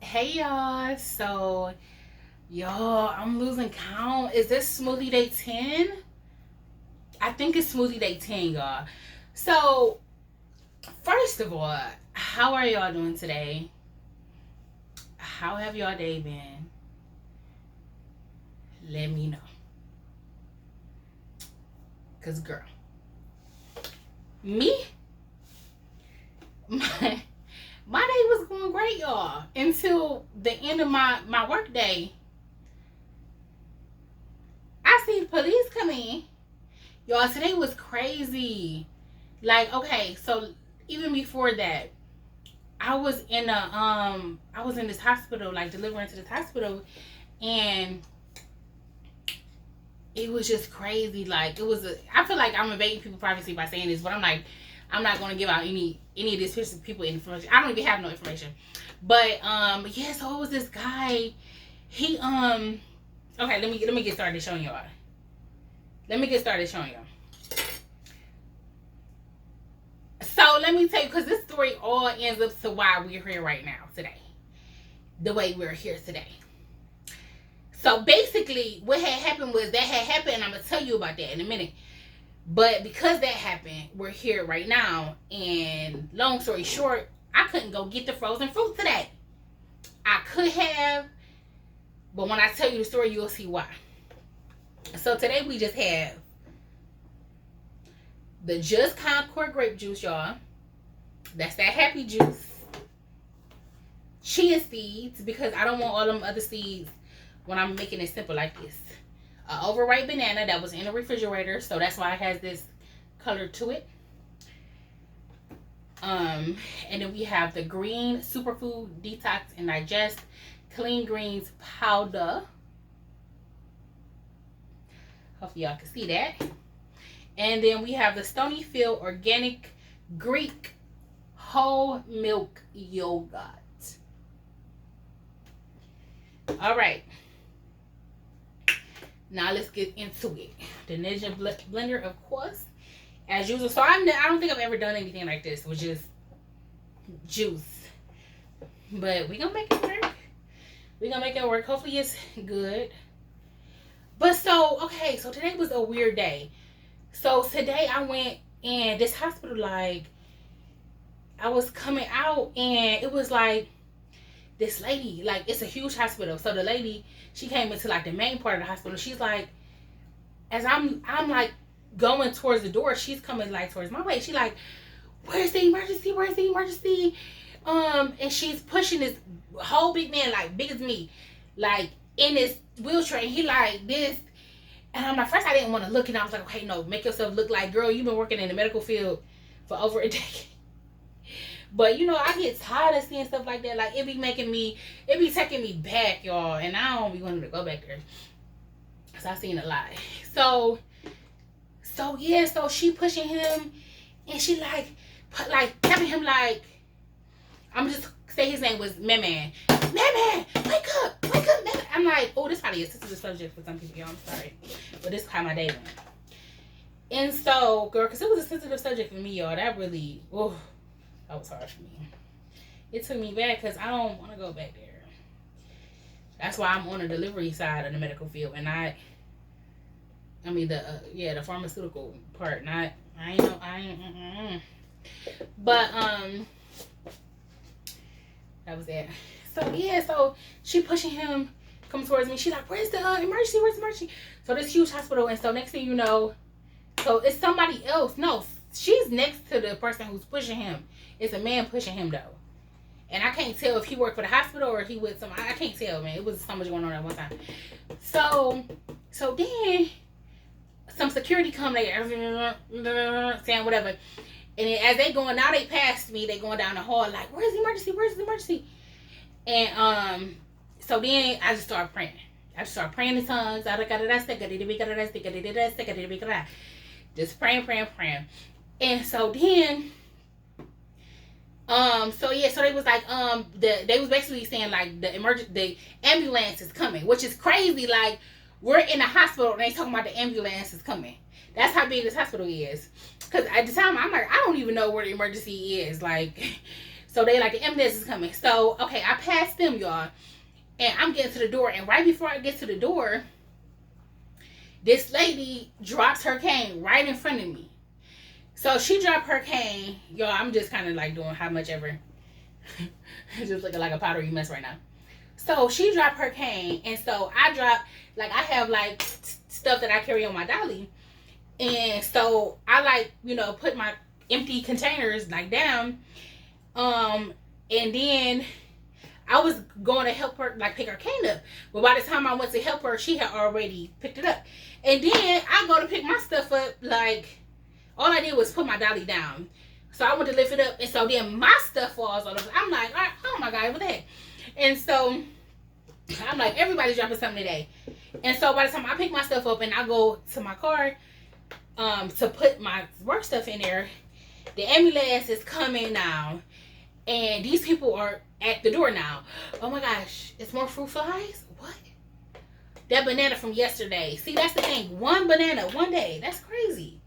Hey y'all, I'm losing count. Is this smoothie day 10? I think it's smoothie day 10, y'all. So, first of all, how are y'all doing today? How have y'all day been? Let me know. Cause girl, me, my, my day was going great, y'all, until the end of my work day. I see the police come in. Y'all, today was crazy. Like, okay, so even before that, I was in this hospital, like delivering to this hospital, and it was just crazy. Like, I feel like I'm invading people's privacy by saying this, but I'm like, I'm not gonna give out any of this people information. I don't even have no information. But yeah, so it was this guy. He okay, let me get started showing y'all. So let me tell you, because this story all ends up to why we're here right now today. The way we're here today. So basically, what had happened was that had happened, and I'm going to tell you about that in a minute. But because that happened, we're here right now. And long story short, I couldn't go get the frozen fruit today. I could have, but when I tell you the story, you'll see why. So today we just have the Just Concord grape juice, y'all. That's that happy juice. Chia seeds, because I don't want all them other seeds when I'm making it simple like this. An overripe banana that was in the refrigerator, so that's why it has this color to it. And then we have the green superfood detox and digest clean greens powder. Hopefully y'all can see that. And then we have the Stonyfield organic Greek whole milk yogurt. All right. Now let's get into it. The Ninja blender, of course, as usual. So I don't think I've ever done anything like this, which is juice. But we're gonna make it work. Hopefully it's good. But so today was a weird day. So today I went in this hospital, like, I was coming out and it was like this lady, like, it's a huge hospital. So the lady, she came into like the main part of the hospital. She's like, as I'm like going towards the door, she's coming like towards my way. She like, where's the emergency? And she's pushing this whole big man, like big as me, like in this wheelchair, and he like this. And I'm like, first I didn't want to look, and I was like, okay, no, make yourself look like, girl, you've been working in the medical field for over a decade. But you know, I get tired of seeing stuff like that. Like, it be taking me back, y'all, and I don't be wanting to go back there. So I seen a lot. So yeah, so she pushing him, and she like tapping him, like, I'm just say his name was Man, wake up, Man. I'm like, oh, this probably a sensitive subject for some people, y'all. I'm sorry, but this is how my day went. And so, girl, because it was a sensitive subject for me, y'all. That really, that was hard for me. It took me back because I don't want to go back there. That's why I'm on the delivery side of the medical field, and the pharmaceutical part. But that was it. So yeah, so she pushing him, come towards me. She like, where's the emergency? Where's the emergency? So this huge hospital, and so next thing you know, so it's somebody else. No, she's next to the person who's pushing him. It's a man pushing him though, and I can't tell if he worked for the hospital or he with some. I can't tell, man. It was so much going on at one time. So then some security come there, saying whatever. And then as they going, now they passed me, they going down the hall like, where's the emergency? And so then I just started praying. In tongues. Just praying. And so then so they was like, they was basically saying like the ambulance is coming, which is crazy. Like, we're in a hospital and they talking about the ambulance is coming. That's how big this hospital is. Because at the time, I'm like, I don't even know where the emergency is. Like, So they like, the ambulance is coming. So, okay, I passed them, y'all. And I'm getting to the door. And right before I get to the door, this lady drops her cane right in front of me. So she dropped her cane. Y'all, I'm just kind of like doing how much ever. It's just looking like a pottery mess right now. So she dropped her cane. And so I dropped, like, I have like stuff that I carry on my dolly. And so I like, you know, put my empty containers like down. And then I was going to help her, like, pick her cane up. But by the time I went to help her, she had already picked it up. And then I go to pick my stuff up, like, all I did was put my dolly down. So I went to lift it up. And so then my stuff falls on the floor. I'm like, oh my God, what the heck? And so I'm like, everybody's dropping something today. And so by the time I pick my stuff up and I go to my car to put my work stuff in there, the ambulance is coming now. And these people are at the door now. Oh my gosh, it's more fruit flies? What? That banana from yesterday. See, that's the thing. One banana, one day. That's crazy.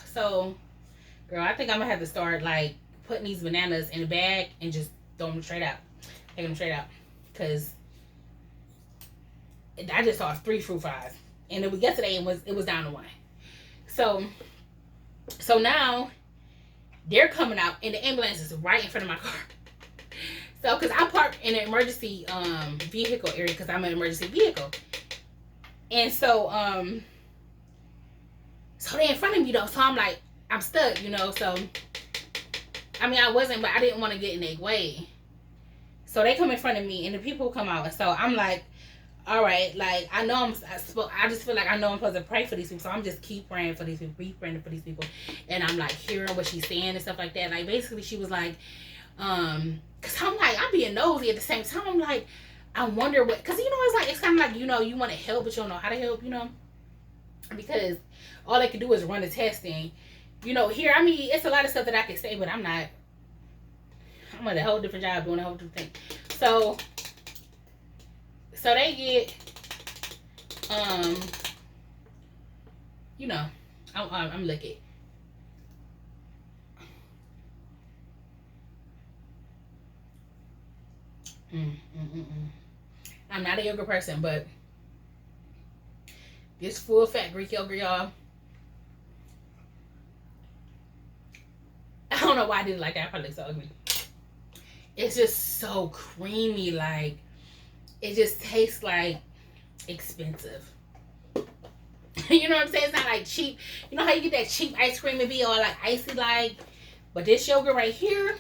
So, girl, I think I'm going to have to start, like, putting these bananas in a bag and just throw them straight out. Take them straight out. Because I just saw 3 fruit flies. And it was yesterday, it was down to 1. So now they're coming out and the ambulance is right in front of my car. So, because I parked in an emergency vehicle area because I'm an emergency vehicle. And so, so they're in front of me though. So I'm like, I'm stuck, you know. So, I mean, I wasn't, but I didn't want to get in their way. So they come in front of me and the people come out. So I'm like, all right, like, I know I just feel like I know I'm supposed to pray for these people. So I'm just keep praying for these people, keep praying for these people. And I'm like hearing what she's saying and stuff like that. Like, basically she was like, cause I'm like, I'm being nosy at the same time. I'm like, I wonder what, cause you know, it's like, it's kind of like, you know, you want to help, but you don't know how to help, you know, because all they can do is run the testing, you know, here, I mean, it's a lot of stuff that I can say, but I'm at a whole different job doing a whole different thing. So they get, you know, I'm looking. I'm not a yogurt person, but this full fat Greek yogurt, y'all. I don't know why I did it like that. I probably look so ugly. It's just so creamy, like, it just tastes like expensive. You know what I'm saying? It's not like cheap. You know how you get that cheap ice cream and be all like icy like? But this yogurt right here,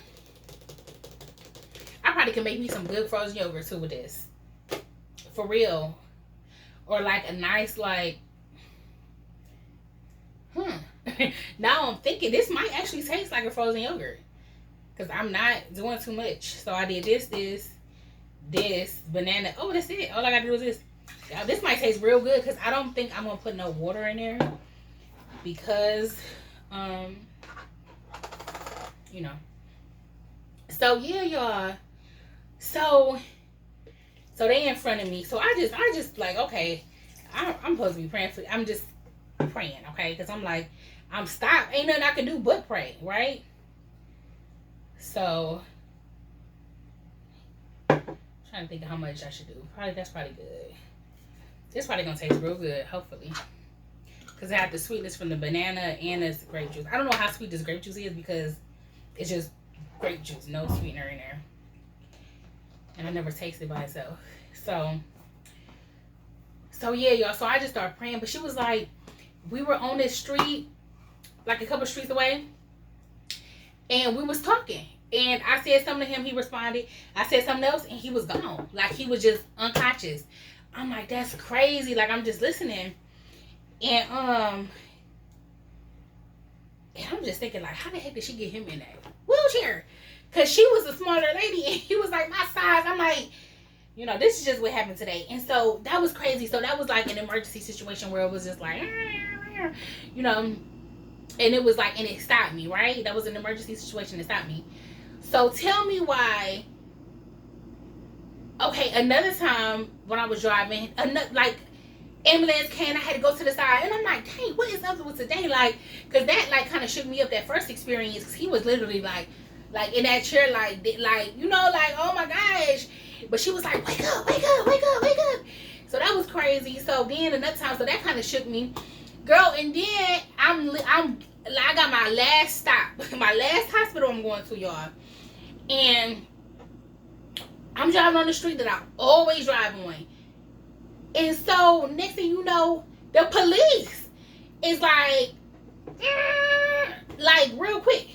I probably can make me some good frozen yogurt too with this. For real. Or like a nice like, now I'm thinking this might actually taste like a frozen yogurt. Because I'm not doing too much. So I did this, banana. Oh, that's it. All I got to do is this. Now, this might taste real good because I don't think I'm going to put no water in there. Because, you know. So, yeah, y'all. So they in front of me. So I just like, okay, I'm supposed to be praying for, I'm just praying, okay? Because I'm like, I'm stopped. Ain't nothing I can do but pray, right? So, I'm trying to think of how much I should do. That's probably good. This probably gonna taste real good, hopefully. Because I have the sweetness from the banana and this grape juice. I don't know how sweet this grape juice is because it's just grape juice, no sweetener in there. And I never tasted it by itself. So yeah, y'all. So I just started praying. But she was like, we were on this street, like a couple streets away. And we was talking. And I said something to him, he responded. I said something else, and he was gone. Like, he was just unconscious. I'm like, that's crazy. Like, I'm just listening. And I'm just thinking, like, how the heck did she get him in that wheelchair? Because she was a smaller lady, and he was, like, my size. I'm like, you know, this is just what happened today. And so, that was crazy. So, that was, like, an emergency situation where it was just, like, you know, and it was, like, and it stopped me, right? That was an emergency situation that stopped me. So tell me why. Okay, another time when I was driving, like, ambulance came, I had to go to the side, and I'm like, dang, what is up with today? Like, because that, like, kind of shook me up that first experience, because he was literally, like like in that chair, like you know, like oh my gosh. But she was like, wake up, wake up, wake up, wake up. So that was crazy. So then another time, so that kind of shook me, girl. And then I got my last stop, my last hospital I'm going to, y'all. And I'm driving on the street that I always drive on. And so next thing you know, the police is like real quick,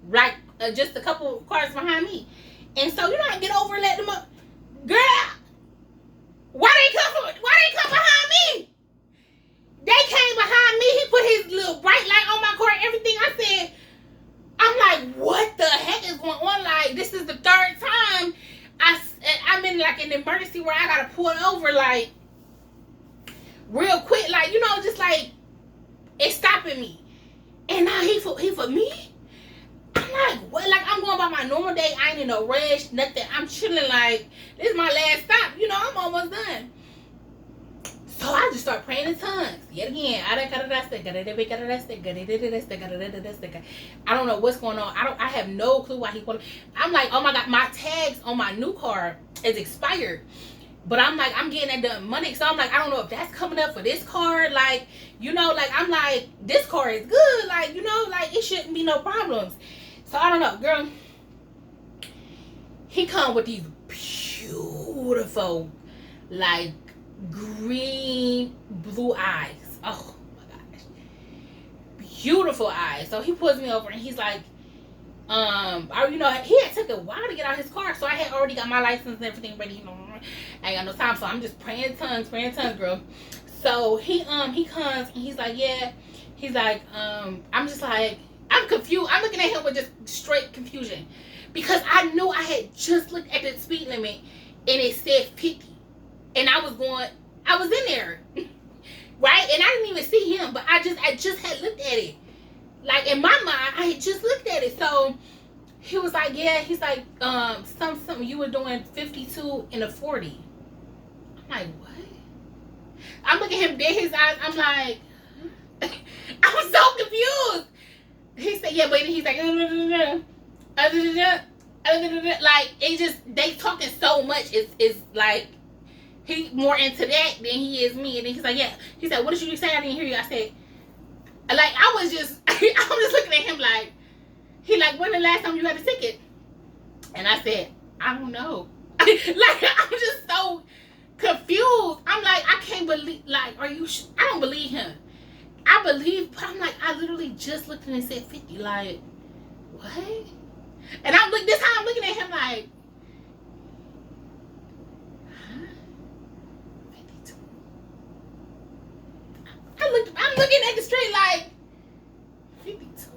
like just a couple cars behind me. And so you know I get over and let them up. Girl, why they come behind me? They came behind me. He put his little bright light on my car and everything. I said, I'm like, what the heck is going on? Like, this is the third time I'm in like an emergency where I gotta pull over like real quick, like you know, just like it's stopping me. And now he for me. I'm like, what? Like I'm going by my normal day. I ain't in no rush, nothing. I'm chilling. Like this is my last stop. You know, I'm almost done. So I just start praying in tongues. Yet again, I don't know what's going on. I have no clue why he called. I'm like, oh my God, my tags on my new car is expired. But I'm like, I'm getting that money. So I'm like, I don't know if that's coming up for this car. Like, you know, like I'm like, this car is good. Like, you know, like it shouldn't be no problems. So I don't know, girl. He come with these beautiful, like green blue eyes. Oh my gosh, beautiful eyes. So he pulls me over and he's like, you know, he had took a while to get out his car, so I had already got my license and everything ready. You know, I ain't got no time, so I'm just praying tongues, girl. So he comes and he's like, yeah, he's like, I'm just like, I'm confused. I'm looking at him with just straight confusion because I knew I had just looked at the speed limit and it said 50. And I was in there, right? And I didn't even see him, but I just had looked at it. Like in my mind, I had just looked at it. So he was like, yeah, he's like, something you were doing 52 in a 40. I'm like, what? I'm looking at him dead his eyes. I'm like, I'm so confused. He said, yeah, but he's like, like it just, they talking so much. It's like, he more into that than he is me. And then he's like, yeah. He said, what did you say? I didn't hear you. I said, like, I was just looking at him like, he like, when the last time you had a ticket? And I said, I don't know. Like, I'm just so confused. I'm like, I can't believe, like, I don't believe him. I believe, but I'm like, I literally just looked and said 50. Like, what? And this how I'm looking at him like, I'm looking at the street like 52,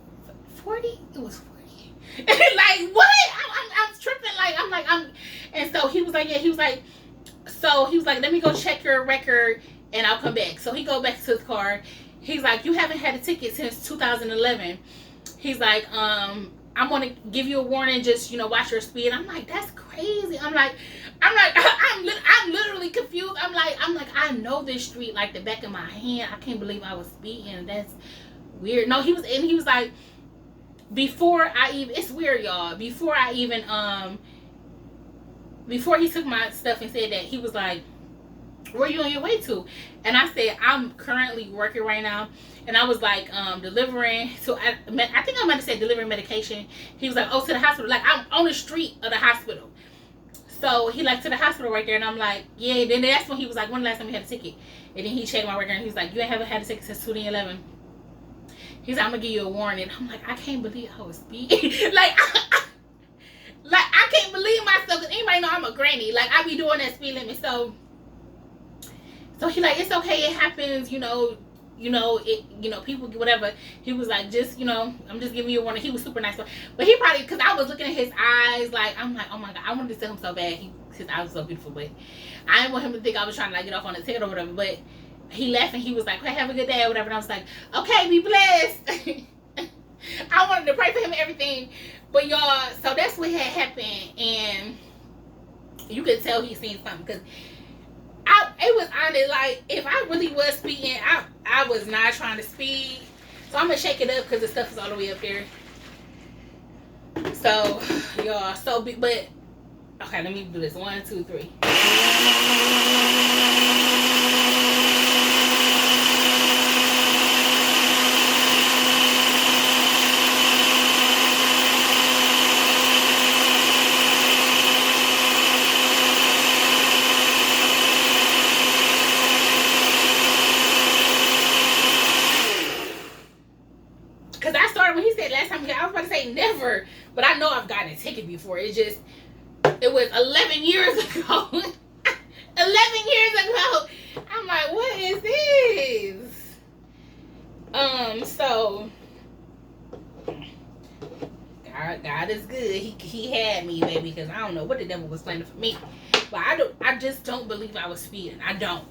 40. It was 40. Like what? I'm tripping. Like and so he was like, yeah. He was like, let me go check your record and I'll come back. So he go back to his car. He's like, you haven't had a ticket since 2011. He's like, I'm gonna give you a warning. Just watch your speed. I'm like, that's crazy. I'm literally confused. I'm like, I know this street like the back of my hand. I can't believe I was speeding. That's weird. No, he was like, it's weird, y'all. Before he took my stuff and said that, he was like, where are you on your way to? And I said, I'm currently working right now. And I was like, delivering. So I think I might have said delivering medication. He was like, oh, to the hospital. Like, I'm on the street of the hospital. So he like, to the hospital right there. And I'm like, yeah. Then that's when he was like, when the last time you had a ticket? And then he checked my record and he was like, you haven't had a ticket since 2011. He's like, I'm gonna give you a warning. I'm like, I can't believe I was speeding. like I can't believe myself. Because anybody know I'm a granny. Like, I be doing that speed limit. So he like, it's okay, it happens, people, whatever. He was like, just, I'm just giving you a warning. He was super nice. But he probably, because I was looking at his eyes, like, I'm like, oh my God, I wanted to tell him so bad. His eyes were so beautiful, but I didn't want him to think I was trying to, like, get off on a ticket or whatever. But he left and he was like, hey, have a good day or whatever. And I was like, okay, be blessed. I wanted to pray for him and everything. But y'all, so that's what had happened. And you could tell he seen something, because it was honest. Like, if I really was speeding, I was not trying to speed. So I'm gonna shake it up because the stuff is all the way up there. So, y'all, so big, but okay, let me do this. 1, 2, 3. Because I started when he said last time, I was about to say never, but I know I've gotten a ticket before. It was 11 years ago. 11 years ago. I'm like, what is this? So God is good. He had me, baby, because I don't know what the devil was planning for me. But I just don't believe I was speeding. I don't.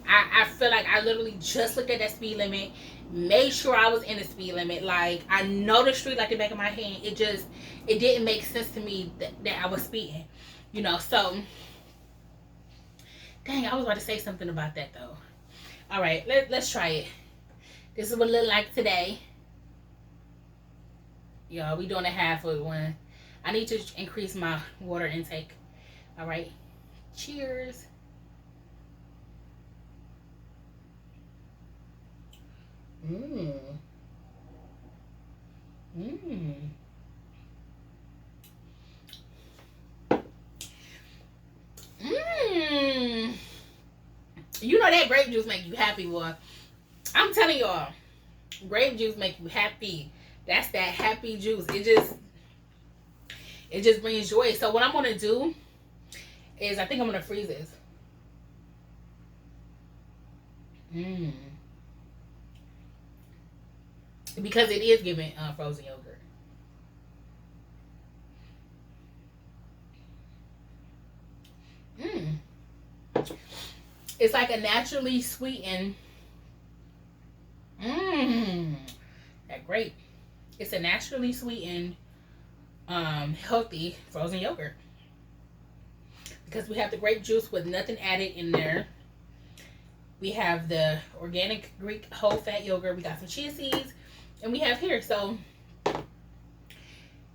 I feel like I literally just looked at that speed limit, made sure I was in the speed limit. Like, I know the street like the back of my hand. It didn't make sense to me that I was speeding. You know, so dang, I was about to say something about that though. All right, let's try it. This is what it look like today. Y'all, we doing a half of one. I need to increase my water intake. All right, cheers. Mmm. Mmm. Mmm. You know that grape juice make you happy, boy. I'm telling y'all, grape juice make you happy. That's that happy juice. It just brings joy. So what I'm gonna do is I think I'm gonna freeze this. Mmm. Because it is giving frozen yogurt. Mmm. It's like a naturally sweetened. Mmm. That grape. It's a naturally sweetened, healthy frozen yogurt. Because we have the grape juice with nothing added in there. We have the organic Greek whole fat yogurt. We got some chia seeds. And we have here. So,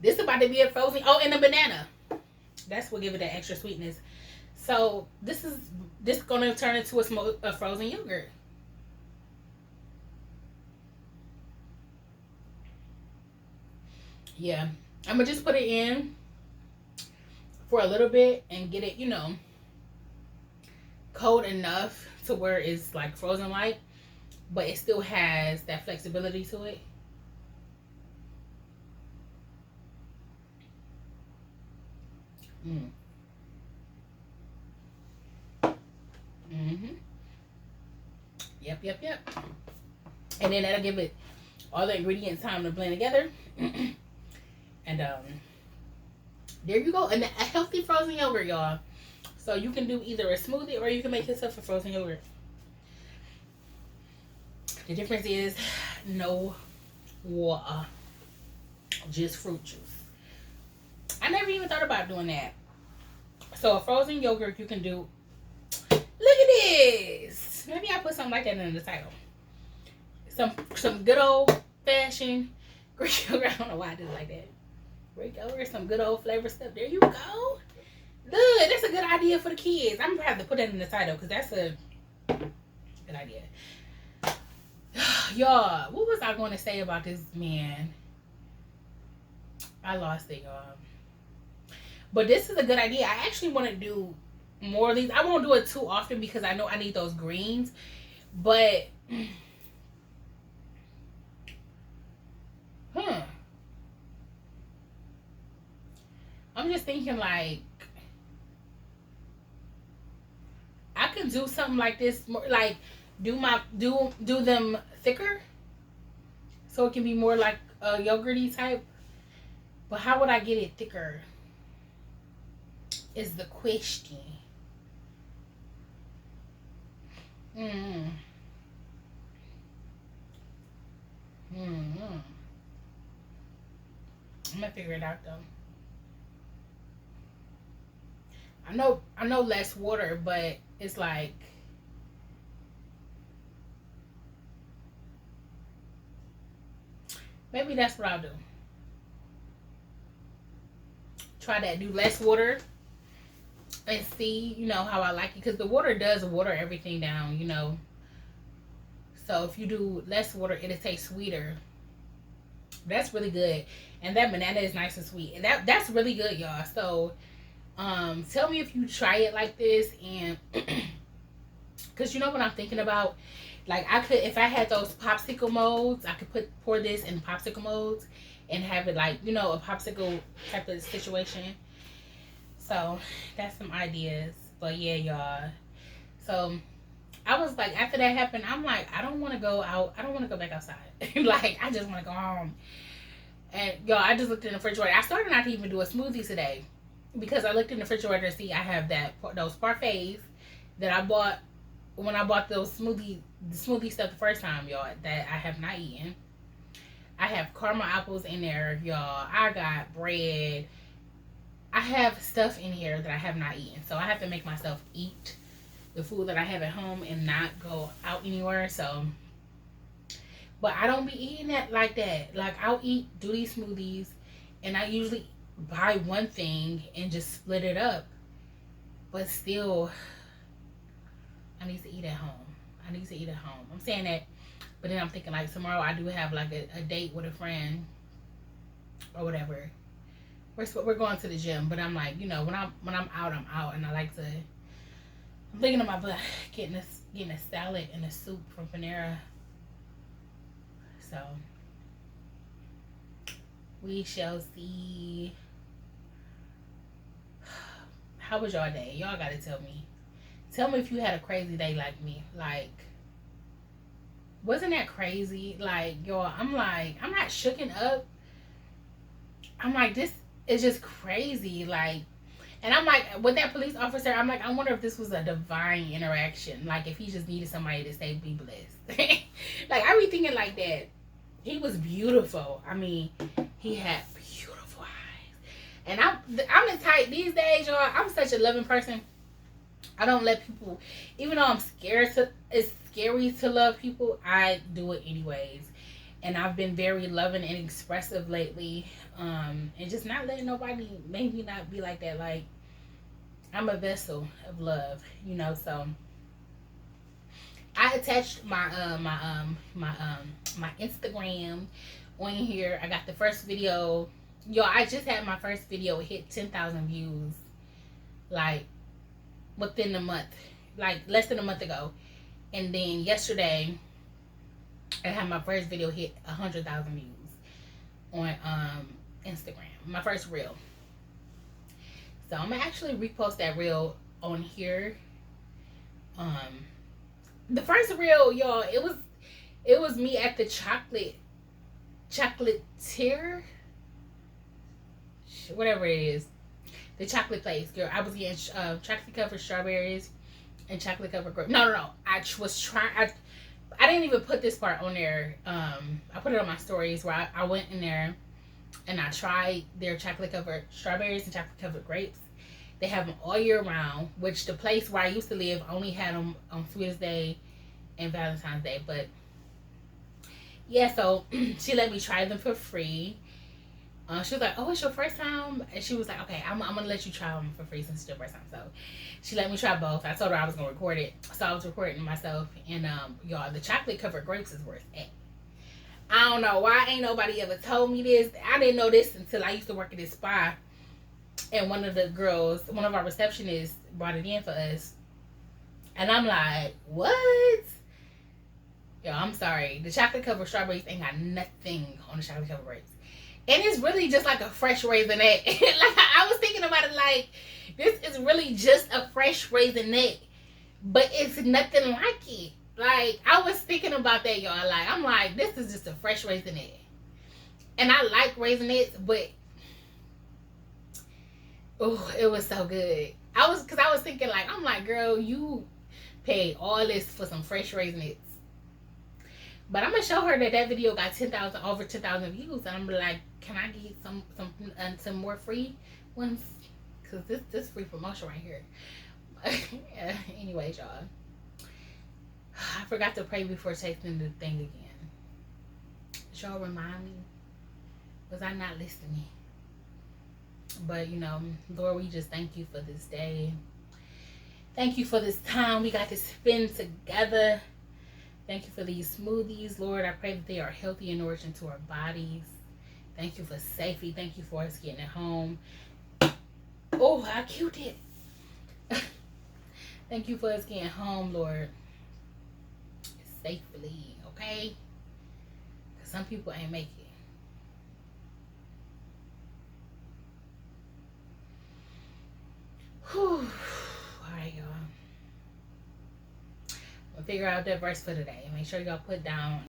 this is about to be a frozen. Oh, and a banana. That's what give it that extra sweetness. So, this is going to turn into a frozen yogurt. Yeah. I'm going to just put it in for a little bit and get it, cold enough to where it's like frozen like, but it still has that flexibility to it. Mm. Mm-hmm. Yep. And then that'll give it all the ingredients time to blend together. And there you go. And a healthy frozen yogurt, y'all. So you can do either a smoothie or you can make yourself a frozen yogurt. The difference is no water, just fruit juice. I never even thought about doing that. So a frozen yogurt you can do. Look at this. Maybe I put something like that in the title. Some good old fashioned Greek yogurt. I don't know why I did it like that. Greek yogurt, some good old flavor stuff. There you go. Look, that's a good idea for the kids. I'm gonna have to put that in the title because that's a good idea. Y'all, what was I going to say about this man? I lost it, y'all. But this is a good idea. I actually want to do more of these. I won't do it too often because I know I need those greens. But, I'm just thinking like, I could do something like this, more like do them thicker, so it can be more like a yogurty type. But how would I get it thicker? Is the question. I'm gonna figure it out though. I know less water, but it's like maybe that's what I'll do. try that. Do less water and see, you know, how I like it. Because the water does water everything down, you know. So if you do less water, it'll taste sweeter. That's really good. And that banana is nice and sweet. And that's really good, y'all. So tell me if you try it like this. And because you know what I'm thinking about? Like, I could, if I had those popsicle molds, I could pour this in popsicle molds and have it like, you know, a popsicle type of situation. So that's some ideas. But yeah, y'all. So I was like, after that happened, I'm like, I don't want to go out. I don't want to go back outside. Like, I just want to go home. And y'all, I just looked in the refrigerator. I started not to even do a smoothie today because I looked in the refrigerator to see I have those parfaits that I bought when I bought those smoothie stuff the first time, y'all, that I have not eaten. I have caramel apples in there, y'all. I got bread. I have stuff in here that I have not eaten. So I have to make myself eat the food that I have at home and not go out anywhere. So, but I don't be eating that like that. Like, I'll do these smoothies, and I usually buy one thing and just split it up. But still, I need to eat at home. I'm saying that, but then I'm thinking like tomorrow I do have like a date with a friend or whatever. We're going to the gym, but I'm like, you know, when I'm out, and I like to. I'm thinking about getting a salad and a soup from Panera. So we shall see. How was y'all day? Y'all gotta tell me. Tell me if you had a crazy day like me. Like, wasn't that crazy? Like, y'all, I'm not shooken up. I'm like, this is just crazy. Like, and I'm like, with that police officer, I'm like, I wonder if this was a divine interaction. Like, if he just needed somebody to say, be blessed. Like, I be thinking like that. He was beautiful. I mean, he had beautiful eyes. And I'm the type, these days, y'all, I'm such a loving person. I don't let people, even though it's scary to love people, I do it anyways. And I've been very loving and expressive lately. And just not letting nobody make me not be like that. Like, I'm a vessel of love, you know. So I attached my Instagram on here. I got the first video. Yo, I just had my first video hit 10,000 views, like, within a month, like less than a month ago. And then yesterday I had my first video hit 100,000 views on Instagram, my first reel. So I'm gonna actually repost that reel on here. The first reel, y'all, it was me at the chocolatier, whatever it is, the chocolate place, girl. I was getting chocolate covered strawberries and chocolate covered grapes. No. I was trying. I didn't even put this part on there. I put it on my stories where I went in there and I tried their chocolate covered strawberries and chocolate covered grapes. They have them all year round, which the place where I used to live only had them on Sweetest Day and Valentine's Day. But yeah, so she let me try them for free. She was like, "Oh, it's your first time?" And she was like, "Okay, I'm gonna let you try them for free since it's your first time." So she let me try both. I told her I was gonna record it, so I was recording myself. And y'all, the chocolate covered grapes is worth it. I don't know why ain't nobody ever told me this. I didn't know this until I used to work at this spa, and one of our receptionists brought it in for us, and I'm like, "What?" Yo, I'm sorry. The chocolate covered strawberries ain't got nothing on the chocolate covered grapes. And it's really just like a fresh raisinette. Like, I was thinking about it like, this is really just a fresh raisinette. But it's nothing like it. Like, I was thinking about that, y'all. Like, I'm like, this is just a fresh raisinette. And I like raisinettes, but oh, it was so good. Because I was thinking like, I'm like, girl, you paid all this for some fresh raisinettes. But I'm gonna show her that video got over 10,000 views, and I'm like, can I get some more free ones? Cause this free promotion right here. Yeah, anyways, y'all, I forgot to pray before tasting the thing again. Y'all remind me, was I not listening? But, you know, Lord, we just thank you for this day. Thank you for this time we got to spend together. Thank you for these smoothies, Lord. I pray that they are healthy and nourishing to our bodies. Thank you for safety. Thank you for us getting it home. Oh, how cute it. Thank you for us getting home, Lord, safely, okay? Because some people ain't make it. Whew. All right, y'all. We'll figure out that verse for today. Make sure y'all put down